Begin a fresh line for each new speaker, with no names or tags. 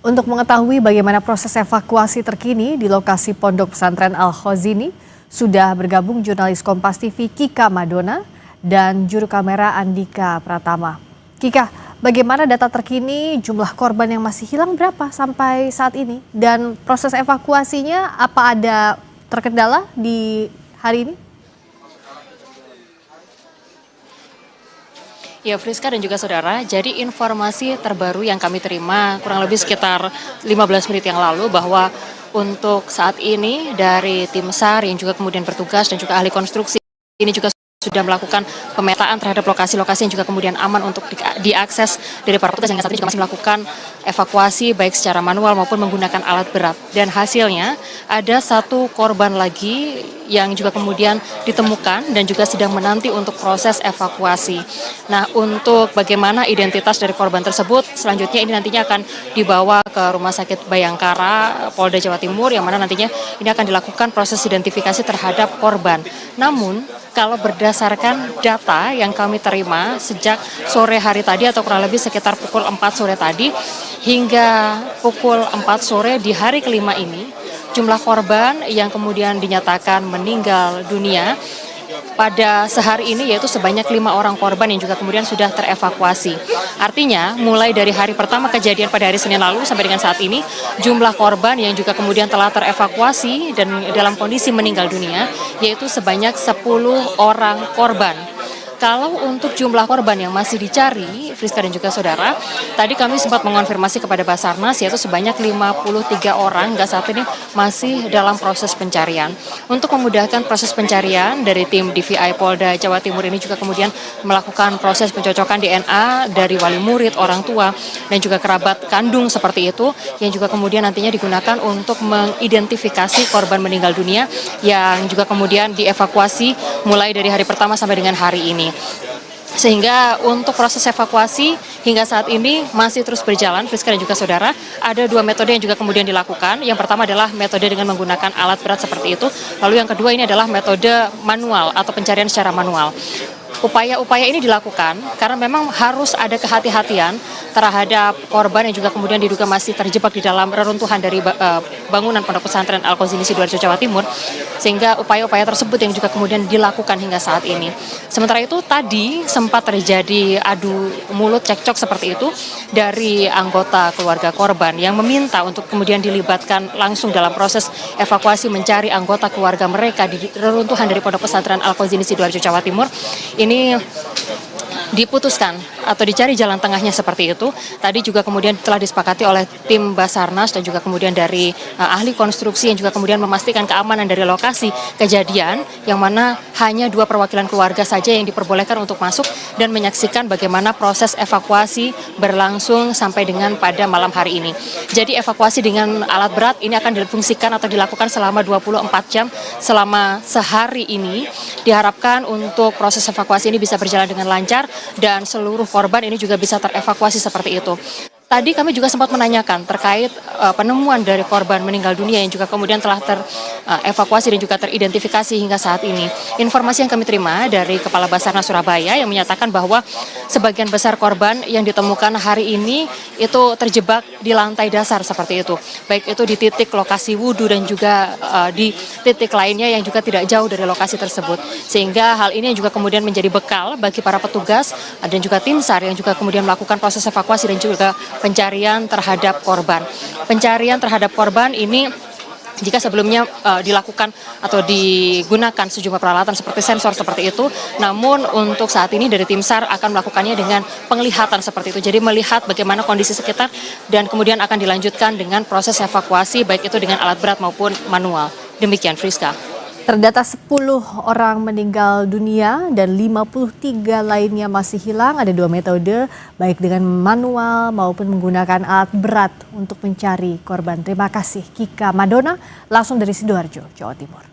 Untuk mengetahui bagaimana proses evakuasi terkini di lokasi Pondok Pesantren Al-Khazini, sudah bergabung jurnalis Kompas TV Kika Madona dan juru kamera Andika Pratama. Kika, bagaimana data terkini jumlah korban yang masih hilang berapa sampai saat ini? Dan proses evakuasinya apa ada terkendala di hari ini?
Ya, Friska dan juga saudara, jadi informasi terbaru yang kami terima kurang lebih sekitar 15 menit yang lalu bahwa untuk saat ini dari tim SAR yang juga kemudian bertugas dan juga ahli konstruksi ini juga sudah melakukan pemetaan terhadap lokasi-lokasi yang juga kemudian aman untuk diakses dari para petugas yang saat ini juga masih melakukan evakuasi baik secara manual maupun menggunakan alat berat. Dan hasilnya ada satu korban lagi yang juga kemudian ditemukan dan juga sedang menanti untuk proses evakuasi. Nah, untuk bagaimana identitas dari korban tersebut, selanjutnya ini nantinya akan dibawa ke Rumah Sakit Bayangkara, Polda Jawa Timur, yang mana nantinya ini akan dilakukan proses identifikasi terhadap korban. Namun, kalau berdasarkan data yang kami terima sejak sore hari tadi atau kurang lebih sekitar pukul 4 sore tadi hingga pukul 4 sore di hari kelima ini, jumlah korban yang kemudian dinyatakan meninggal dunia pada sehari ini yaitu sebanyak 5 orang korban yang juga kemudian sudah terevakuasi. Artinya mulai dari hari pertama kejadian pada hari Senin lalu sampai dengan saat ini jumlah korban yang juga kemudian telah terevakuasi dan dalam kondisi meninggal dunia yaitu sebanyak 10 orang korban. Kalau untuk jumlah korban yang masih dicari, Friska dan juga saudara, tadi kami sempat mengonfirmasi kepada Basarnas yaitu sebanyak 53 orang hingga saat ini masih dalam proses pencarian. Untuk memudahkan proses pencarian dari tim DVI Polda Jawa Timur ini juga kemudian melakukan proses pencocokan DNA dari wali murid, orang tua, dan juga kerabat kandung seperti itu, yang juga kemudian nantinya digunakan untuk mengidentifikasi korban meninggal dunia yang juga kemudian dievakuasi mulai dari hari pertama sampai dengan hari ini. Sehingga untuk proses evakuasi hingga saat ini masih terus berjalan, Friska dan juga saudara. Ada 2 metode yang juga kemudian dilakukan. Yang pertama adalah metode dengan menggunakan alat berat seperti itu. Lalu yang kedua ini adalah metode manual atau pencarian secara manual. Upaya-upaya ini dilakukan karena memang harus ada kehati-hatian terhadap korban yang juga kemudian diduga masih terjebak di dalam reruntuhan dari bangunan Pondok Pesantren Al-Khazini Sidoarjo, Jawa Timur, sehingga upaya-upaya tersebut yang juga kemudian dilakukan hingga saat ini. Sementara itu tadi sempat terjadi adu mulut cekcok seperti itu dari anggota keluarga korban yang meminta untuk kemudian dilibatkan langsung dalam proses evakuasi mencari anggota keluarga mereka di reruntuhan dari Pondok Pesantren Al-Khazini Sidoarjo, Jawa Timur. Ini diputuskan atau dicari jalan tengahnya seperti itu. Tadi juga kemudian telah disepakati oleh tim Basarnas dan juga kemudian dari ahli konstruksi yang juga kemudian memastikan keamanan dari lokasi kejadian, yang mana hanya 2 perwakilan keluarga saja yang diperbolehkan untuk masuk dan menyaksikan bagaimana proses evakuasi berlangsung sampai dengan pada malam hari ini. Jadi evakuasi dengan alat berat ini akan difungsikan atau dilakukan selama 24 jam selama sehari ini. Diharapkan untuk proses evakuasi ini bisa berjalan dengan lancar dan seluruh korban ini juga bisa terevakuasi seperti itu. Tadi kami juga sempat menanyakan terkait penemuan dari korban meninggal dunia yang juga kemudian telah terevakuasi dan juga teridentifikasi hingga saat ini. Informasi yang kami terima dari Kepala Basarnas Surabaya yang menyatakan bahwa sebagian besar korban yang ditemukan hari ini itu terjebak di lantai dasar seperti itu. Baik itu di titik lokasi wudhu dan juga di titik lainnya yang juga tidak jauh dari lokasi tersebut. Sehingga hal ini juga kemudian menjadi bekal bagi para petugas dan juga tim SAR yang juga kemudian melakukan proses evakuasi dan juga pencarian terhadap korban. Pencarian terhadap korban ini jika sebelumnya dilakukan atau digunakan sejumlah peralatan seperti sensor seperti itu, namun untuk saat ini dari tim SAR akan melakukannya dengan penglihatan seperti itu. Jadi melihat bagaimana kondisi sekitar dan kemudian akan dilanjutkan dengan proses evakuasi baik itu dengan alat berat maupun manual. Demikian, Friska.
Terdata 10 orang meninggal dunia dan 53 lainnya masih hilang. Ada 2 metode, baik dengan manual maupun menggunakan alat berat untuk mencari korban. Terima kasih Kika Madona, langsung dari Sidoarjo, Jawa Timur.